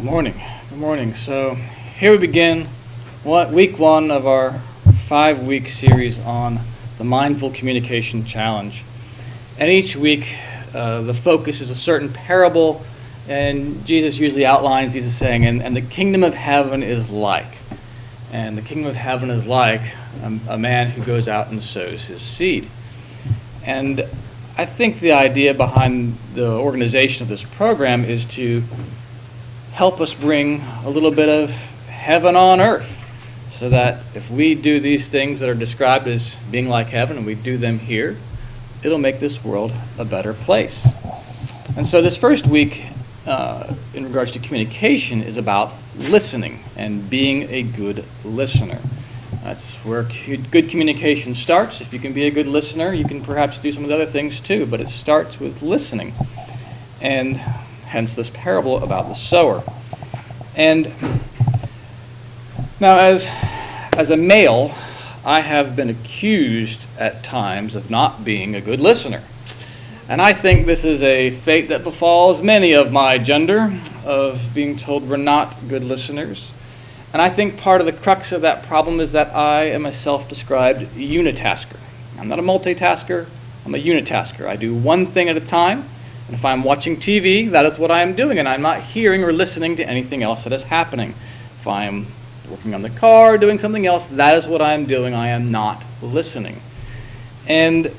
Good morning. Good morning. So here we begin week one of our 5-week series on the Mindful Communication Challenge. And each week the focus is a certain parable, and Jesus usually outlines these as saying, and the kingdom of heaven is like. And the kingdom of heaven is like a man who goes out and sows his seed. And I think the idea behind the organization of this program is to help us bring a little bit of heaven on earth, so that if we do these things that are described as being like heaven and we do them here, it'll make this world a better place. And so this first week, in regards to communication, is about listening and being a good listener. That's where good communication starts. If you can be a good listener, you can perhaps do some of the other things too, but it starts with listening. And hence this parable about the sower. And now as a male, I have been accused at times of not being a good listener. And I think this is a fate that befalls many of my gender, of being told we're not good listeners. And I think part of the crux of that problem is that I am a self-described unitasker. I'm not a multitasker, I'm a unitasker. I do one thing at a time. And if I'm watching TV, that is what I am doing, and I'm not hearing or listening to anything else that is happening. If I'm working on the car, doing something else, that is what I'm doing. I am not listening. And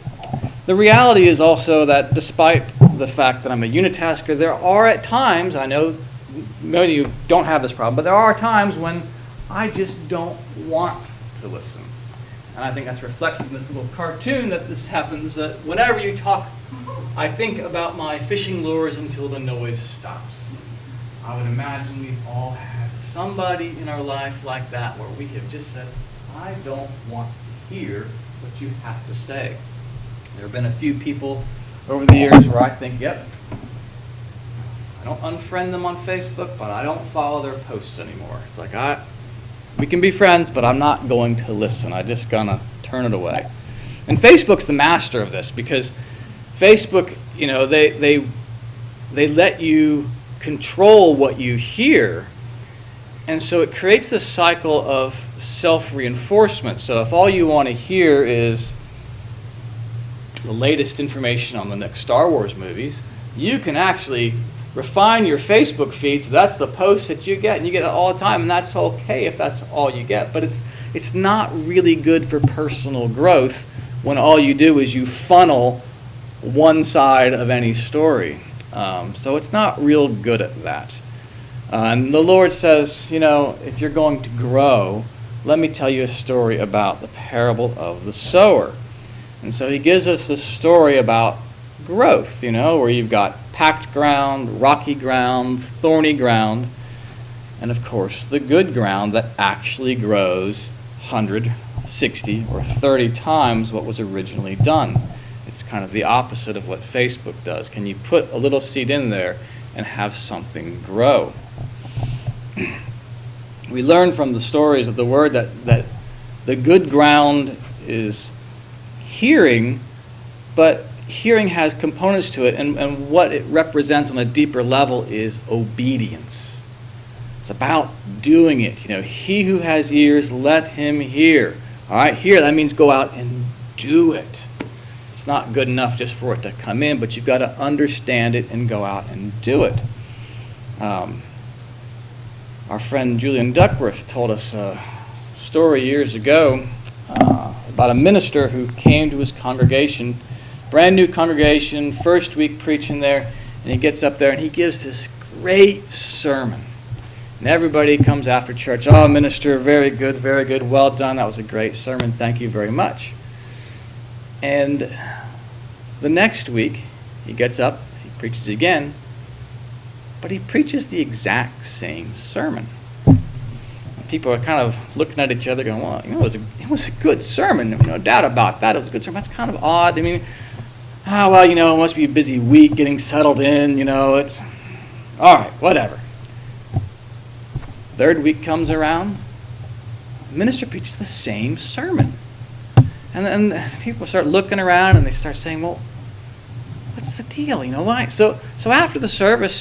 the reality is also that despite the fact that I'm a unitasker, there are at times, I know many of you don't have this problem, but there are times when I just don't want to listen. And I think that's reflected in this little cartoon that this happens. Whenever you talk, I think about my fishing lures until the noise stops. I would imagine we've all had somebody in our life like that where we have just said, I don't want to hear what you have to say. There have been a few people over the years where I think, yep, I don't unfriend them on Facebook, but I don't follow their posts anymore. It's like, we can be friends, but I'm not going to listen. I'm just going to turn it away. And Facebook's the master of this, because Facebook, they let you control what you hear, and so it creates this cycle of self-reinforcement. So if all you want to hear is the latest information on the next Star Wars movies, you can actually refine your Facebook feed, so that's the post that you get, and you get it all the time, and that's okay if that's all you get. But it's not really good for personal growth when all you do is you funnel one side of any story. So it's not real good at that. And the Lord says, if you're going to grow, let me tell you a story about the parable of the sower. And so he gives us this story about growth, where you've got packed ground, rocky ground, thorny ground, and of course the good ground that actually grows 100, 60, or 30 times what was originally done. It's kind of the opposite of what Facebook does. Can you put a little seed in there and have something grow? We learn from the stories of the Word that the good ground is hearing, but hearing has components to it, and what it represents on a deeper level is obedience. It's about doing it. He who has ears, let him hear. All right, hear, that means go out and do it. It's not good enough just for it to come in, but you've got to understand it and go out and do it. Our friend Julian Duckworth told us a story years ago about a minister who came to his congregation, brand new congregation, first week preaching there, and he gets up there and he gives this great sermon. And everybody comes after church, oh, minister, very good, well done, that was a great sermon, thank you very much. And the next week, he gets up, he preaches again, but he preaches the exact same sermon. And people are kind of looking at each other going, well, it was a good sermon, no doubt about that, it was a good sermon. That's kind of odd. It must be a busy week getting settled in, it's all right, whatever. Third week comes around, the minister preaches the same sermon. And then people start looking around and they start saying, well, what's the deal? Why? So after the service,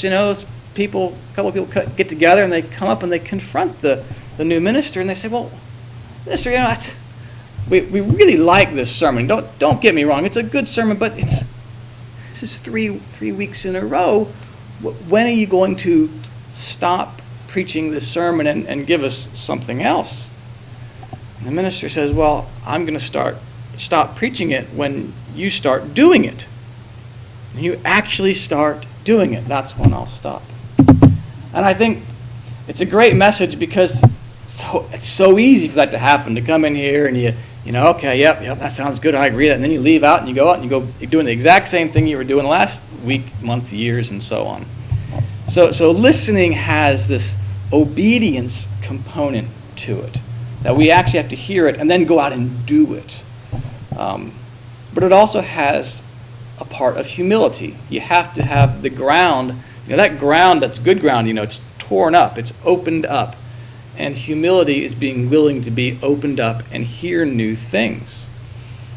a couple of people get together and they come up and they confront the new minister and they say, well, minister, we really like this sermon. Don't get me wrong. It's a good sermon, but this is three weeks in a row. When are you going to stop preaching this sermon and give us something else? And the minister says, well, I'm going to stop preaching it when you start doing it. When you actually start doing it, that's when I'll stop. And I think it's a great message because it's so easy for that to happen, to come in here and okay, yep, that sounds good, I agree with that. And then you leave out and you go out and you're doing the exact same thing you were doing last week, month, years, and so on. So listening has this obedience component to it, that we actually have to hear it and then go out and do it. But it also has a part of humility. You have to have the ground, that ground that's good ground, it's torn up, it's opened up. And humility is being willing to be opened up and hear new things.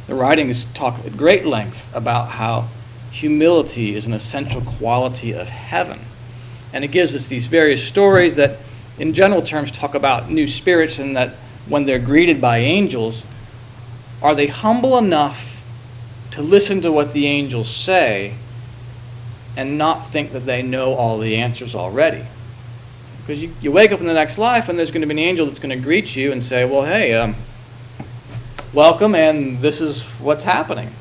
The writings talk at great length about how humility is an essential quality of heaven. And it gives us these various stories that, in general terms, talk about new spirits, and that when they're greeted by angels, are they humble enough to listen to what the angels say and not think that they know all the answers already? Because you wake up in the next life and there's going to be an angel that's going to greet you and say, well, hey, welcome, and this is what's happening.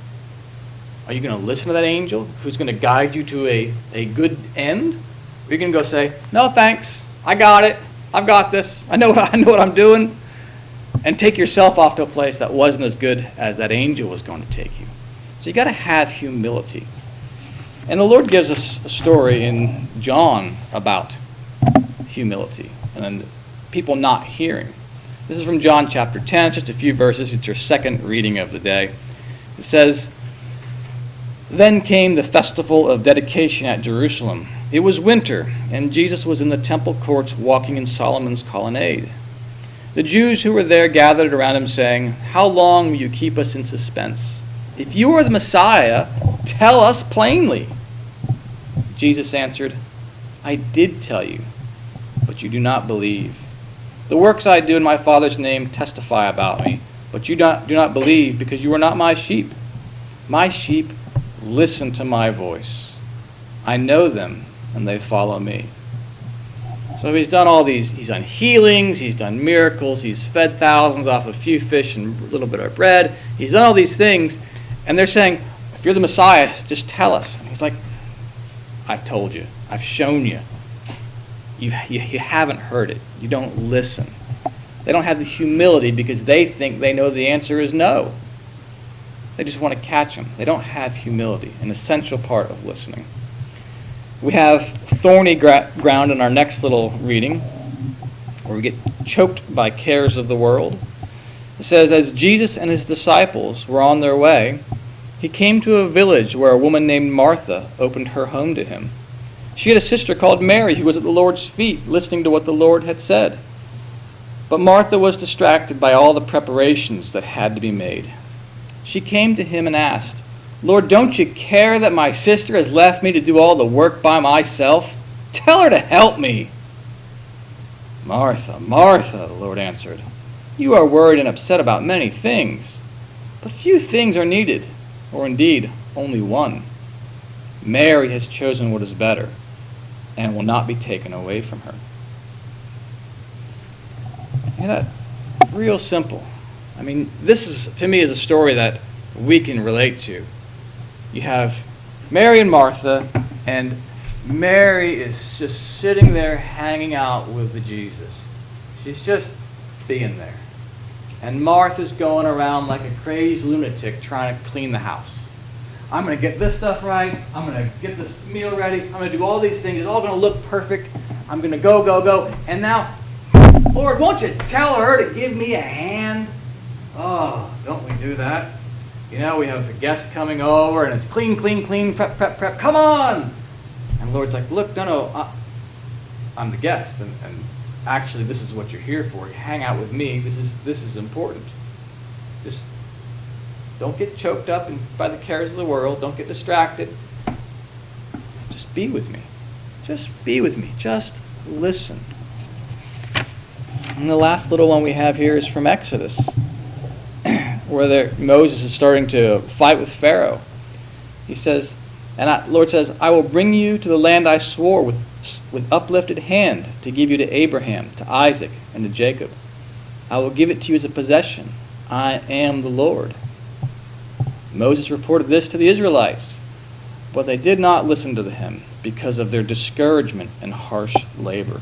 Are you going to listen to that angel who's going to guide you to a good end? Or are you going to go say, no, thanks, I got it, I've got this, I know what I'm doing, and take yourself off to a place that wasn't as good as that angel was going to take you? So you got to have humility. And the Lord gives us a story in John about humility and then people not hearing. This is from John chapter 10. It's just a few verses. It's your second reading of the day. It says, "Then came the festival of dedication at Jerusalem. It was winter, and Jesus was in the temple courts walking in Solomon's colonnade. The Jews who were there gathered around him, saying, 'How long will you keep us in suspense? If you are the Messiah, tell us plainly.' Jesus answered, 'I did tell you, but you do not believe. The works I do in my Father's name testify about me, but you do not believe because you are not my sheep. My sheep listen to my voice. I know them, and they follow me.'" So he's done all these, he's done healings, he's done miracles, he's fed thousands off a few fish and a little bit of bread. He's done all these things, and they're saying, "If you're the Messiah, just tell us." And he's like, "I've told you. I've shown you. You haven't heard it. You don't listen." They don't have the humility because they think they know the answer is no. They just want to catch them. They don't have humility, an essential part of listening. We have thorny ground in our next little reading, where we get choked by cares of the world. It says, "As Jesus and his disciples were on their way, he came to a village where a woman named Martha opened her home to him. She had a sister called Mary who was at the Lord's feet, listening to what the Lord had said. But Martha was distracted by all the preparations that had to be made. She came to him and asked, 'Lord, don't you care that my sister has left me to do all the work by myself? Tell her to help me.' 'Martha, Martha,' the Lord answered, 'you are worried and upset about many things, but few things are needed, or indeed only one. Mary has chosen what is better, and will not be taken away from her.'" That real simple. I mean, this is, to me, is a story that we can relate to. You have Mary and Martha, and Mary is just sitting there hanging out with the Jesus. She's just being there. And Martha's going around like a crazy lunatic trying to clean the house. I'm going to get this stuff right. I'm going to get this meal ready. I'm going to do all these things. It's all going to look perfect. I'm going to go. And now, Lord, won't you tell her to give me a hand? Oh, don't we do that? We have a guest coming over, and it's clean, prep. Come on! And the Lord's like, look, no, I'm the guest, and actually this is what you're here for. You hang out with me. This is important. Just don't get choked up by the cares of the world. Don't get distracted. Just be with me. Just be with me. Just listen. And the last little one we have here is from Exodus, where Moses is starting to fight with Pharaoh. He says, the Lord says, I will bring you to the land I swore with uplifted hand to give you to Abraham, to Isaac, and to Jacob. I will give it to you as a possession. I am the Lord. Moses reported this to the Israelites, but they did not listen to him because of their discouragement and harsh labor.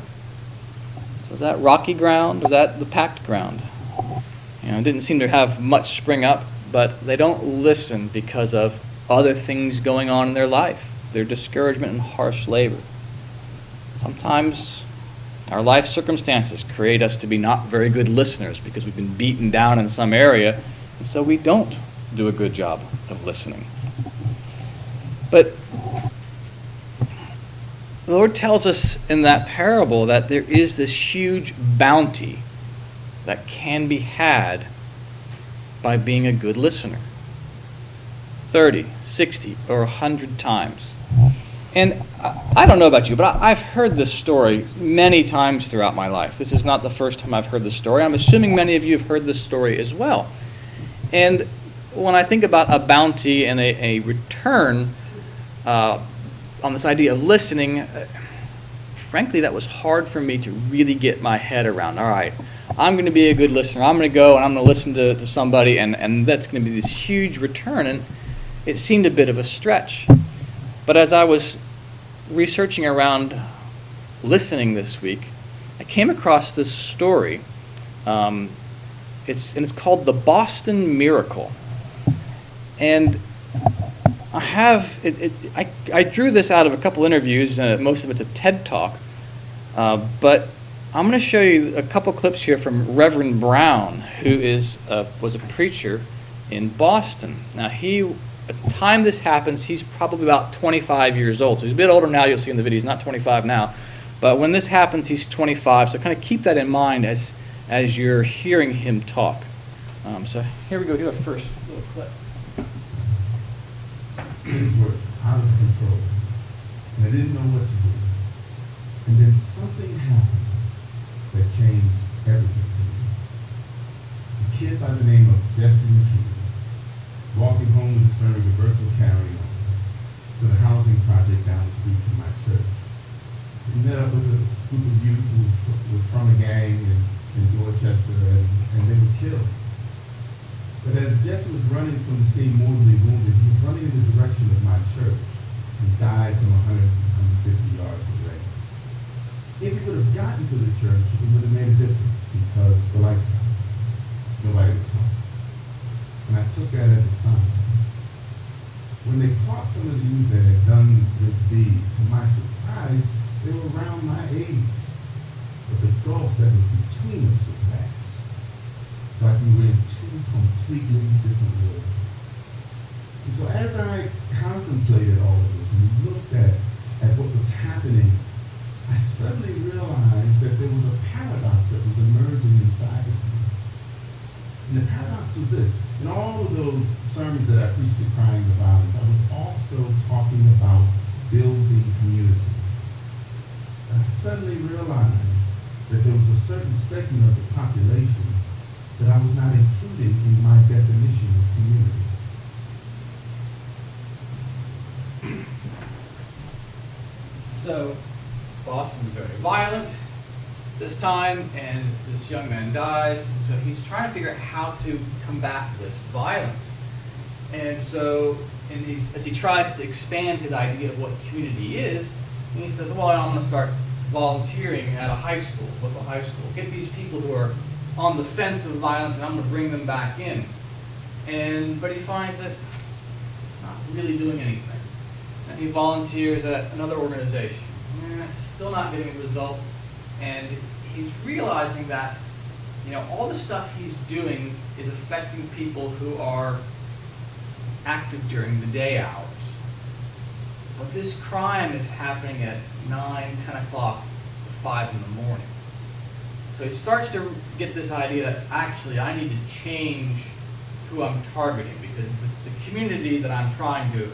So was that rocky ground? Was that the packed ground? It didn't seem to have much spring up, but they don't listen because of other things going on in their life, their discouragement and harsh labor. Sometimes our life circumstances create us to be not very good listeners because we've been beaten down in some area, and so we don't do a good job of listening. But the Lord tells us in that parable that there is this huge bounty that can be had by being a good listener. 30, 60, or 100 times. And I don't know about you, but I've heard this story many times throughout my life. This is not the first time I've heard this story. I'm assuming many of you have heard this story as well. And when I think about a bounty and a return on this idea of listening, frankly, that was hard for me to really get my head around. All right, I'm going to be a good listener. I'm going to go and I'm going to listen to somebody, and that's going to be this huge return. And it seemed a bit of a stretch. But as I was researching around listening this week, I came across this story. It's called The Boston Miracle. And I drew this out of a couple interviews. Most of it's a TED Talk. But I'm going to show you a couple clips here from Reverend Brown, who was a preacher in Boston. Now, at the time this happens, he's probably about 25 years old. So he's a bit older now. You'll see in the video he's not 25 now. But when this happens, he's 25. So kind of keep that in mind as you're hearing him talk. So here we go. Here's our first little clip. Things were out of control, and I didn't know what to do. And then something happened that changed everything for me. It's a kid by the name of Jesse McKee, walking home with his friend Roberto carry-on to the housing project down the street from my church. He met up with a group of youth who was from a gang in Dorchester, and they were killed. But as Jesse was running from the scene mortally wounded, he was running in the direction of my church and died some 100, 150 yards away. If he would have gotten to the church, it would have made a difference because the lights were out. Nobody was home. And I took that as a sign. When they caught some of the youth that had done this deed, to my surprise, they were around my age. But the gulf that was between us was vast. So I we were in two completely different worlds. And so as I contemplated all of this and looked at what was happening, I suddenly realized that there was a paradox that was emerging inside of me. And the paradox was this. In all of those sermons that I preached decrying the violence, I was also talking about building community. And I suddenly realized that there was a certain segment of the population that I was not including in my definition of community. So, Boston's very violent this time, and this young man dies. So he's trying to figure out how to combat this violence. And so, as he tries to expand his idea of what community is, and he says, well, I'm going to start volunteering at a high school, local high school. Get these people who are on the fence of violence, and I'm going to bring them back in. But he finds that not really doing anything. And he volunteers at another organization. Still not getting a result. And he's realizing that, all the stuff he's doing is affecting people who are active during the day hours. But this crime is happening at 9, 10 o'clock, 5 in the morning. So he starts to get this idea that actually I need to change who I'm targeting, because the community that I'm trying to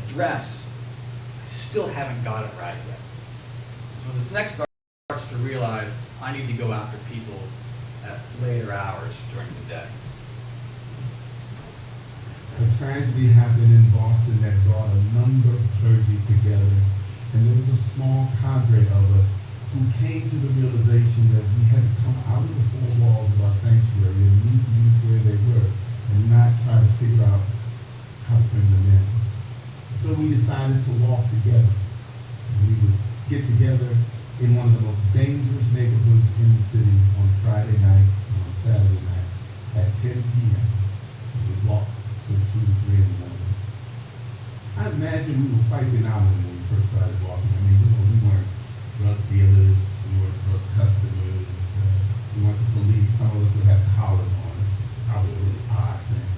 address, I still haven't got it right yet. So this next guard starts to realize I need to go after people at later hours during the day. A tragedy happened in Boston that brought a number of clergy together, and there was a small cadre of us who came to the realization that we had to come out of the four walls of our sanctuary and meet the youth where they were, and not try to figure out how to bring them in. So we decided to walk together. We would get together in one of the most dangerous neighborhoods in the city on Friday night and on Saturday night at 10 p.m. We would walk till 2 or 3 in the morning. I imagine we were quite phenomenal when we first started walking. I mean, we weren't drug dealers, we weren't drug customers, we weren't the police. Some of us would have collars on. Probably a really odd thing.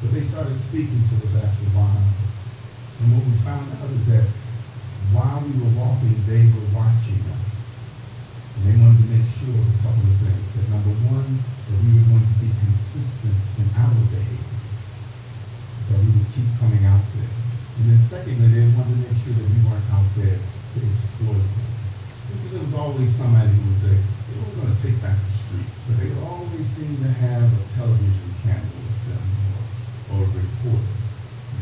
But they started speaking to us after a while. And what we found out is that while we were walking, they were watching us. And they wanted to make sure of a couple of things. That number one, that we were going to be consistent in our behavior. That we would keep coming out there. And then secondly, they wanted to make sure that we weren't out there to exploit them. Because there was always somebody who would say, they were going to take back the streets. But they would always seem to have a television camera with them or a reporter.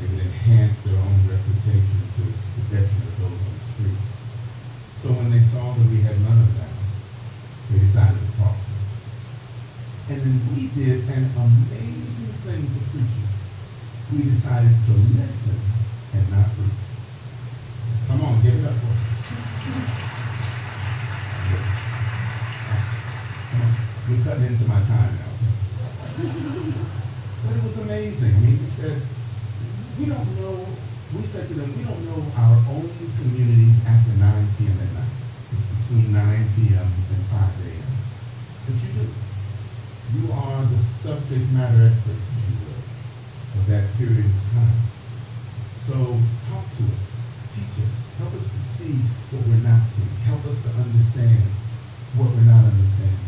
They would enhance their own reputation to the detriment of those on the streets. So when they saw that we had none of that, they decided to talk to us. And then we did an amazing thing for preachers. We decided to listen and not preach. Come on, give it up for us. Come on. You're cutting into my time now. But it was amazing. I mean, we said to them, we don't know our own communities after 9 p.m. at night, between 9 p.m. and 5 a.m. But you do. You are the subject matter experts, if you will, of that period of time. So talk to us, teach us, help us to see what we're not seeing, help us to understand what we're not understanding.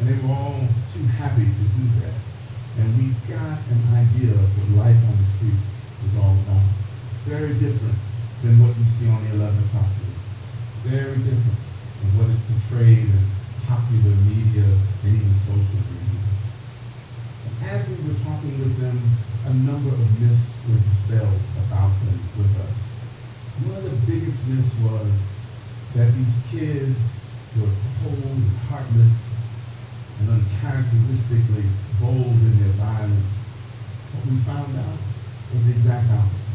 And they were all too happy to do that. And we got an idea of what life on the streets was all about. Very different than what you see on the 11 o'clock news. Very different than what is portrayed in popular media and even social media. And as we were talking with them, a number of myths were dispelled about them with us. One of the biggest myths was that these kids were cold and heartless and uncharacteristically bold in their violence. What we found out was the exact opposite.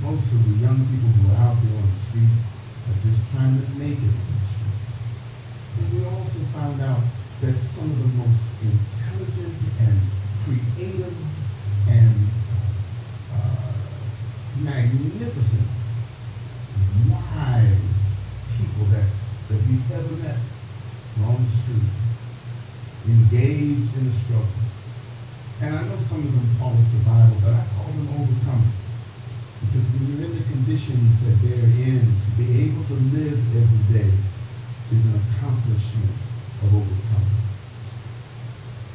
Most of the young people who are out there on the streets are just trying to make it on the streets. And we also found out that some of the most intelligent and creative and magnificent, wise people that we've ever met were on the street, engaged in a struggle. And I know some of them call it survival, but I call them overcomers. Because when you're in the conditions that they're in, to be able to live every day is an accomplishment of overcoming.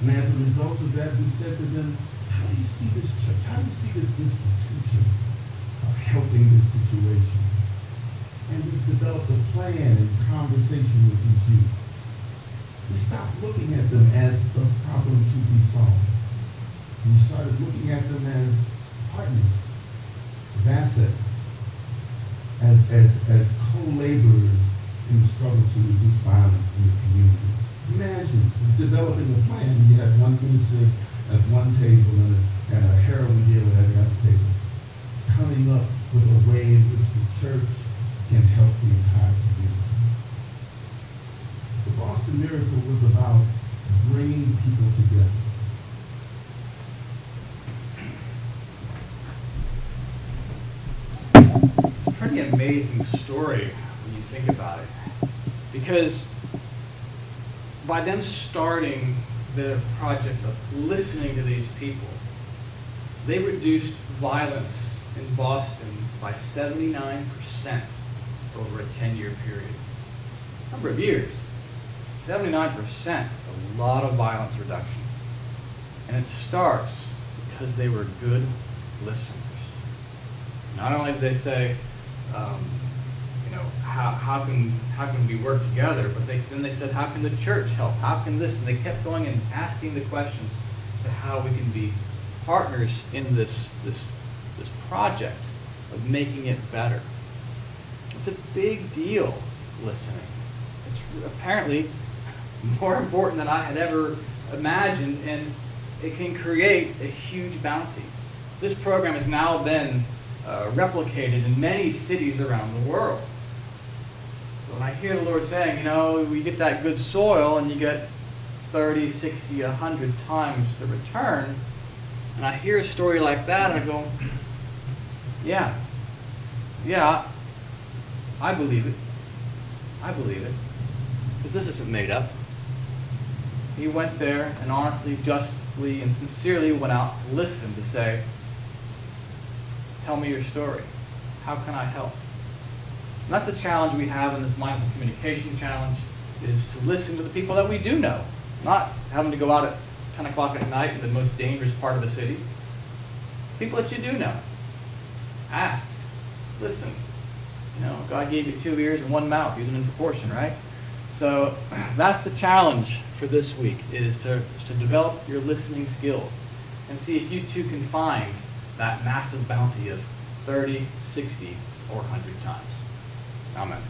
And as a result of that, we said to them, how do you see this church? How do you see this institution helping this situation? And we've developed a plan in conversation with these youth. We stopped looking at them as a problem to be solved. We started looking at them as partners, as assets, as co-laborers in the struggle to reduce violence in the community. Imagine developing a plan. You have one minister at one table and a heroin dealer at the other table, coming up with a way in which the church can help the entire community. The Boston Miracle was about bringing people together. It's a pretty amazing story when you think about it. Because by them starting the project of listening to these people, they reduced violence in Boston by 79% over a 10-year period. Number of years. 79% is a lot of violence reduction. And it starts because they were good listeners. Not only did they say, how can we work together? But then they said, how can the church help? How can this? And they kept going and asking the questions as to how we can be partners in this project of making it better. It's a big deal, listening. It's apparently more important than I had ever imagined, and it can create a huge bounty. This program has now been replicated in many cities around the world. So when I hear the Lord saying, we get that good soil and you get 30, 60, 100 times the return, and I hear a story like that, and I go, yeah, I believe it. I believe it. Because this isn't made up. He went there and honestly, justly, and sincerely went out to listen, to say, tell me your story. How can I help? And that's the challenge we have in this mindful communication challenge, is to listen to the people that we do know. Not having to go out at 10 o'clock at night in the most dangerous part of the city. People that you do know. Ask. Listen. God gave you 2 ears and 1 mouth. Use them in proportion, right? So that's the challenge for this week, is to develop your listening skills and see if you too can find that massive bounty of 30, 60, or 100 times. Amen.